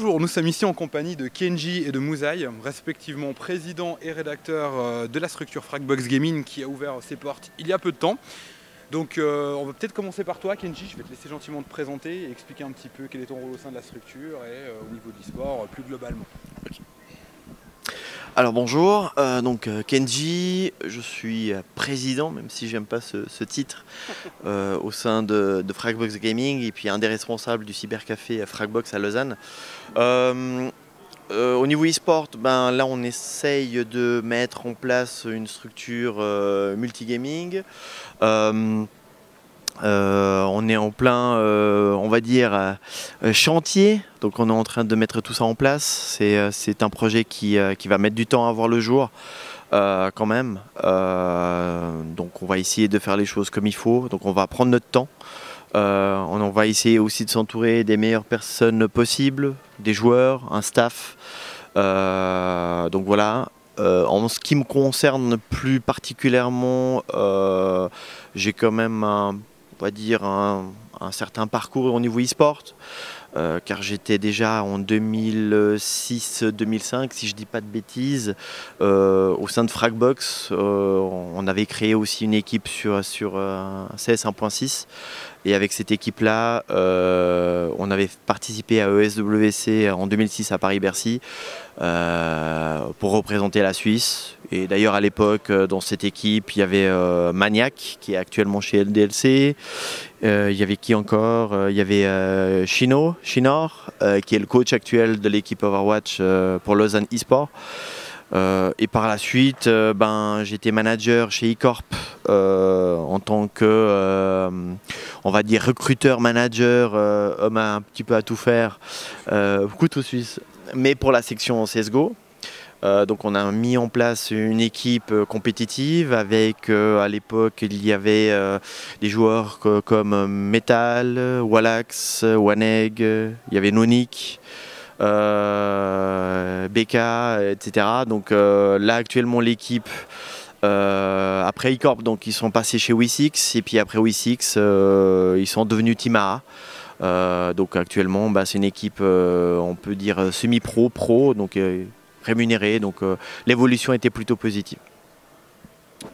bonjour, nous sommes ici en compagnie de Kenji et de Mouzaï, respectivement président et rédacteur de la structure Fragbox Gaming qui a ouvert ses portes il y a peu de temps. Donc on va peut-être commencer par toi Kenji, je vais te laisser gentiment te présenter et expliquer un petit peu quel est ton rôle au sein de la structure et au niveau de l'e-sport plus globalement. Okay. Alors bonjour, Kenji, je suis président, même si j'aime pas ce titre, au sein de Fragbox Gaming et puis un des responsables du cybercafé Fragbox à Lausanne. Au niveau e-sport, là on essaye de mettre en place une structure multigaming. On est en plein, on va dire, chantier, donc on est en train de mettre tout ça en place. C'est un projet qui va mettre du temps à voir le jour quand même. Donc on va essayer de faire les choses comme il faut, donc on va prendre notre temps. On va essayer aussi de s'entourer des meilleures personnes possibles, des joueurs, un staff. Donc voilà. En ce qui me concerne plus particulièrement, j'ai quand même on va dire un certain parcours au niveau e-sport, car j'étais déjà en 2006-2005, si je dis pas de bêtises, au sein de Fragbox. On avait créé aussi une équipe sur CS 1.6 et avec cette équipe-là, on avait participé à ESWC en 2006 à Paris-Bercy pour représenter la Suisse. Et d'ailleurs à l'époque, dans cette équipe, il y avait Maniac qui est actuellement chez LDLC. Il y avait qui encore? Il y avait Shinor, qui est le coach actuel de l'équipe Overwatch pour Lausanne eSport. Et par la suite, j'étais manager chez eCorp en tant que, on va dire, recruteur-manager, homme un petit peu à tout faire, couteau suisse, mais pour la section CSGO. Donc on a mis en place une équipe compétitive avec, à l'époque, il y avait des joueurs comme Metal, Wallax, Waneg, il y avait Nonic, BK, etc. Donc là actuellement l'équipe, après eCorp, donc ils sont passés chez WeSix et puis après WeSix, ils sont devenus Timara. Donc actuellement c'est une équipe, on peut dire semi-pro, donc rémunérée, donc l'évolution était plutôt positive.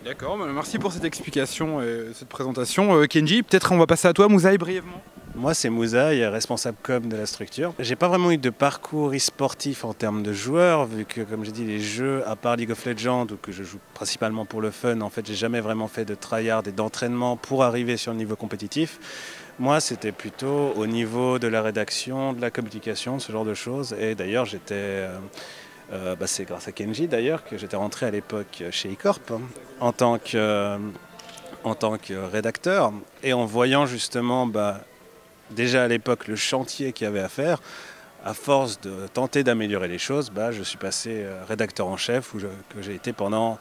D'accord, merci pour cette explication et cette présentation. Kenji, peut-être on va passer à toi, Mouzaï, brièvement. Moi c'est Mouzaï, responsable com de la structure. J'ai pas vraiment eu de parcours e-sportif en termes de joueurs, vu que comme j'ai dit les jeux, à part League of Legends, où que je joue principalement pour le fun, en fait j'ai jamais vraiment fait de tryhard et d'entraînement pour arriver sur le niveau compétitif. Moi c'était plutôt au niveau de la rédaction, de la communication, ce genre de choses. Et d'ailleurs j'étais... c'est grâce à Kenji d'ailleurs que j'étais rentré à l'époque chez eCorp en tant que rédacteur, et en voyant justement déjà à l'époque le chantier qu'il y avait à faire, à force de tenter d'améliorer les choses, je suis passé rédacteur en chef que j'ai été pendant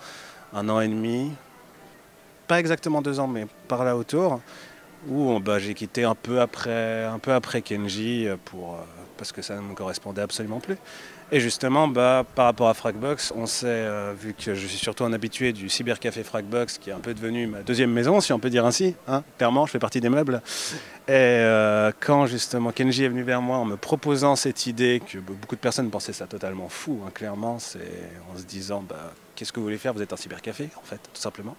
1 an et demi, pas exactement 2 ans mais par là autour, où j'ai quitté un peu après Kenji parce que ça ne me correspondait absolument plus. Et justement, par rapport à Fragbox, on sait, vu que je suis surtout un habitué du cybercafé Fragbox, qui est un peu devenu ma deuxième maison, si on peut dire ainsi, hein, clairement, je fais partie des meubles. Et quand justement Kenji est venu vers moi en me proposant cette idée, que beaucoup de personnes pensaient ça totalement fou, hein, clairement, c'est en se disant, qu'est-ce que vous voulez faire? Vous êtes un cybercafé, en fait, tout simplement.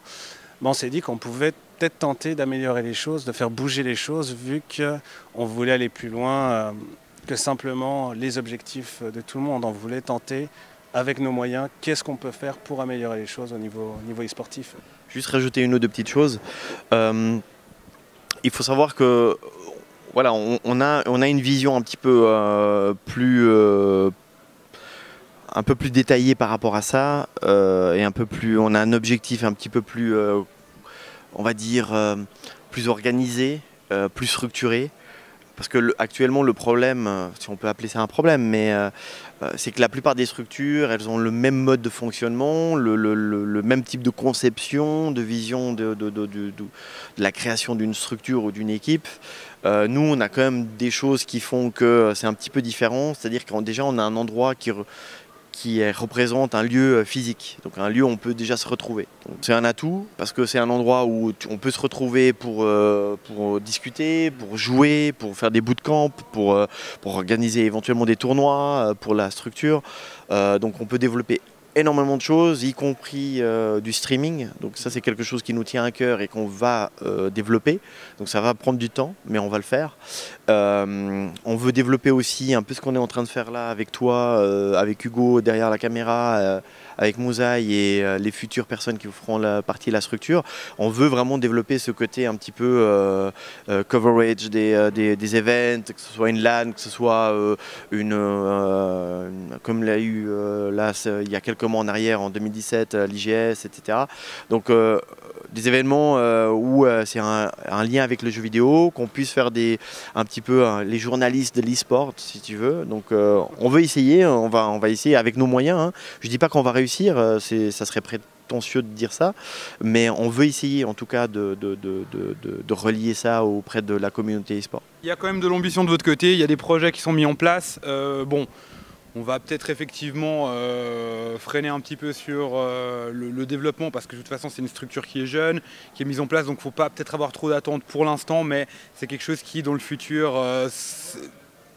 On s'est dit qu'on pouvait peut-être tenter d'améliorer les choses, de faire bouger les choses, vu qu'on voulait aller plus loin que simplement les objectifs de tout le monde. On voulait tenter, avec nos moyens, qu'est-ce qu'on peut faire pour améliorer les choses au niveau e-sportif. Juste rajouter une ou deux petites choses. Il faut savoir que voilà, on a une vision un petit peu un peu plus détaillée par rapport à ça, et on a un objectif un petit peu plus, on va dire, plus organisé, plus structuré. Parce que actuellement le problème, si on peut appeler ça un problème, mais c'est que la plupart des structures, elles ont le même mode de fonctionnement, le même type de conception, de vision de la création d'une structure ou d'une équipe. Nous, on a quand même des choses qui font que c'est un petit peu différent, c'est-à-dire que déjà on a un endroit qui représente un lieu physique, donc un lieu où on peut déjà se retrouver. C'est un atout parce que c'est un endroit où on peut se retrouver pour discuter, pour jouer, pour faire des bootcamps, pour organiser éventuellement des tournois pour la structure. Donc on peut développer énormément de choses, y compris du streaming. Donc ça c'est quelque chose qui nous tient à cœur et qu'on va développer. Donc ça va prendre du temps, mais on va le faire. On veut développer aussi un peu ce qu'on est en train de faire là avec toi, avec Hugo derrière la caméra, avec Mouzaï et les futures personnes qui feront la partie de la structure. On veut vraiment développer ce côté un petit peu coverage des events, que ce soit une LAN, que ce soit comme l'a eu là il y a quelques mois en arrière, en 2017, l'IGS, etc. Donc des événements où c'est un lien avec le jeu vidéo, qu'on puisse faire un petit peu les journalistes de l'e-sport, si tu veux. Donc on veut essayer, on va essayer avec nos moyens. Hein. Je ne dis pas qu'on va réussir, ça serait prétentieux de dire ça, mais on veut essayer en tout cas de relier ça auprès de la communauté e-sport. Il y a quand même de l'ambition de votre côté, il y a des projets qui sont mis en place. Bon, on va peut-être effectivement freiner un petit peu sur le développement parce que de toute façon c'est une structure qui est jeune, qui est mise en place, donc il ne faut pas peut-être avoir trop d'attentes pour l'instant, mais c'est quelque chose qui dans le futur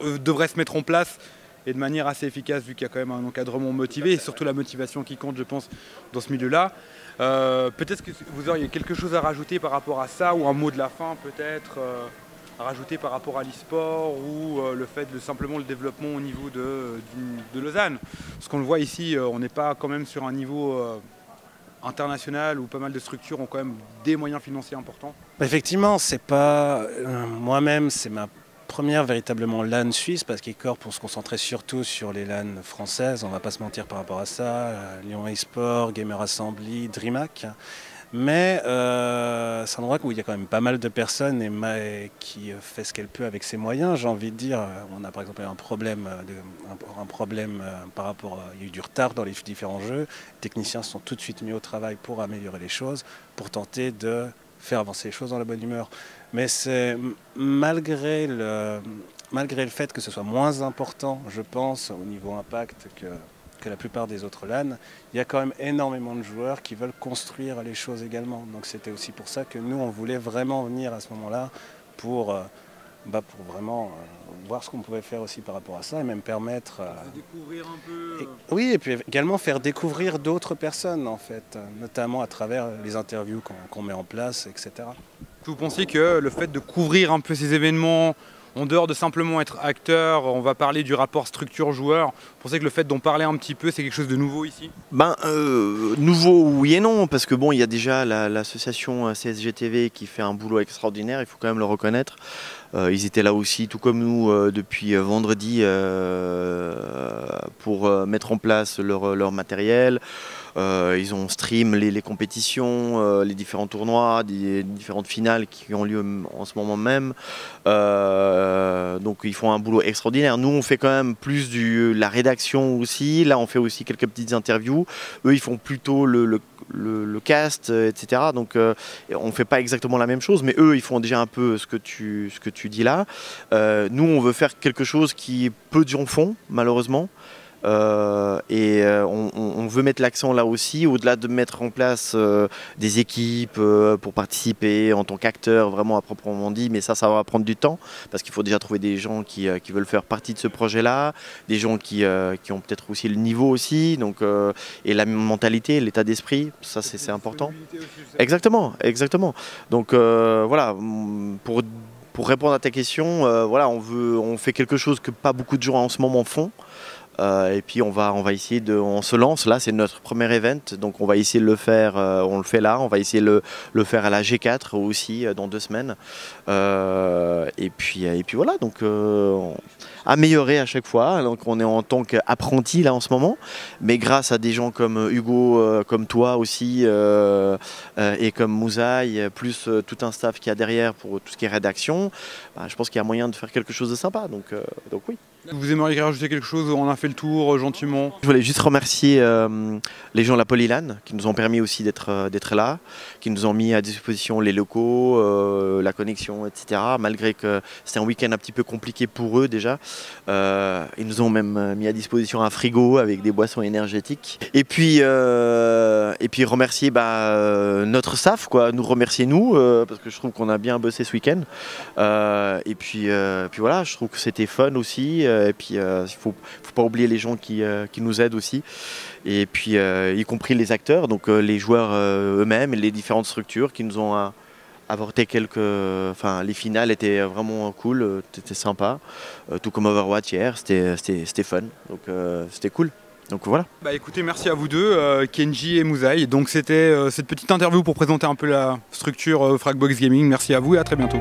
devrait se mettre en place et de manière assez efficace vu qu'il y a quand même un encadrement motivé et surtout la motivation qui compte je pense dans ce milieu-là. Peut-être que vous auriez quelque chose à rajouter par rapport à ça ou un mot de la fin peut-être à rajouter par rapport à l'e-sport ou le fait de simplement le développement au niveau de Lausanne. Parce qu'on le voit ici, on n'est pas quand même sur un niveau international où pas mal de structures ont quand même des moyens financiers importants. Effectivement, c'est pas moi-même, c'est ma première véritablement LAN suisse parce qu'Ecor pour se concentrer surtout sur les LAN françaises, on va pas se mentir par rapport à ça, Lyon eSport, Gamer Assembly, DreamHack. Mais c'est un endroit où il y a quand même pas mal de personnes qui fait ce qu'elle peut avec ses moyens. J'ai envie de dire, on a par exemple un problème par rapport, il y a eu du retard dans les différents jeux. Les techniciens sont tout de suite mis au travail pour améliorer les choses, pour tenter de faire avancer les choses dans la bonne humeur. Mais c'est malgré le fait que ce soit moins important, je pense, au niveau impact que la plupart des autres LAN, il y a quand même énormément de joueurs qui veulent construire les choses également. Donc c'était aussi pour ça que nous, on voulait vraiment venir à ce moment-là pour vraiment voir ce qu'on pouvait faire aussi par rapport à ça et même permettre... découvrir un peu... Oui, et puis également faire découvrir d'autres personnes, en fait, notamment à travers les interviews qu'on met en place, etc. Vous pensiez que le fait de couvrir un peu ces événements, en dehors de simplement être acteur, on va parler du rapport structure-joueur. Vous pensez que le fait d'en parler un petit peu, c'est quelque chose de nouveau ici? Nouveau oui et non, parce que bon, il y a déjà l'association CSGTV qui fait un boulot extraordinaire, il faut quand même le reconnaître. Ils étaient là aussi, tout comme nous, depuis vendredi pour mettre en place leur matériel. Ils ont stream les compétitions, les différents tournois, les différentes finales qui ont lieu en ce moment même. Donc ils font un boulot extraordinaire. Nous on fait quand même plus la rédaction aussi. Là on fait aussi quelques petites interviews. Eux ils font plutôt le cast, etc. Donc on ne fait pas exactement la même chose, mais eux ils font déjà un peu ce que tu dis là. Nous on veut faire quelque chose qui peu de gens font malheureusement. On veut mettre l'accent là aussi, au-delà de mettre en place des équipes pour participer en tant qu'acteur vraiment à proprement dit, mais ça va prendre du temps parce qu'il faut déjà trouver des gens qui veulent faire partie de ce projet-là, des gens qui ont peut-être aussi le niveau aussi, donc, et la mentalité, l'état d'esprit, ça c'est important. Exactement. Donc voilà, pour répondre à ta question, voilà, on fait quelque chose que pas beaucoup de gens en ce moment font. Et puis on va essayer on se lance, là c'est notre premier event, donc on va essayer de le faire, on le fait là, on va essayer de le faire à la G4 aussi dans 2 semaines. Et puis voilà, donc améliorer à chaque fois, donc on est en tant qu'apprenti là en ce moment, mais grâce à des gens comme Hugo, comme toi aussi, et comme Mouzaï, plus tout un staff qu'il y a derrière pour tout ce qui est rédaction, je pense qu'il y a moyen de faire quelque chose de sympa, donc oui. Vous aimeriez rajouter quelque chose? On a fait le tour gentiment. Je voulais juste remercier les gens de la Polylan qui nous ont permis aussi d'être là, qui nous ont mis à disposition les locaux, la connexion, etc. Malgré que c'était un week-end un petit peu compliqué pour eux déjà. Ils nous ont même mis à disposition un frigo avec des boissons énergétiques. Et puis remercier notre staff, quoi, nous remercier nous, parce que je trouve qu'on a bien bossé ce week-end. Et puis voilà, je trouve que c'était fun aussi. Et puis il faut pas oublier les gens qui nous aident aussi. Et puis y compris les acteurs, donc les joueurs eux-mêmes et les différentes structures qui nous ont apporté les finales étaient vraiment cool, c'était sympa. Tout comme Overwatch hier, c'était fun, donc c'était cool. Donc voilà. Bah écoutez, merci à vous deux, Kenji et Mouzaï. Donc c'était cette petite interview pour présenter un peu la structure Fragbox Gaming. Merci à vous et à très bientôt.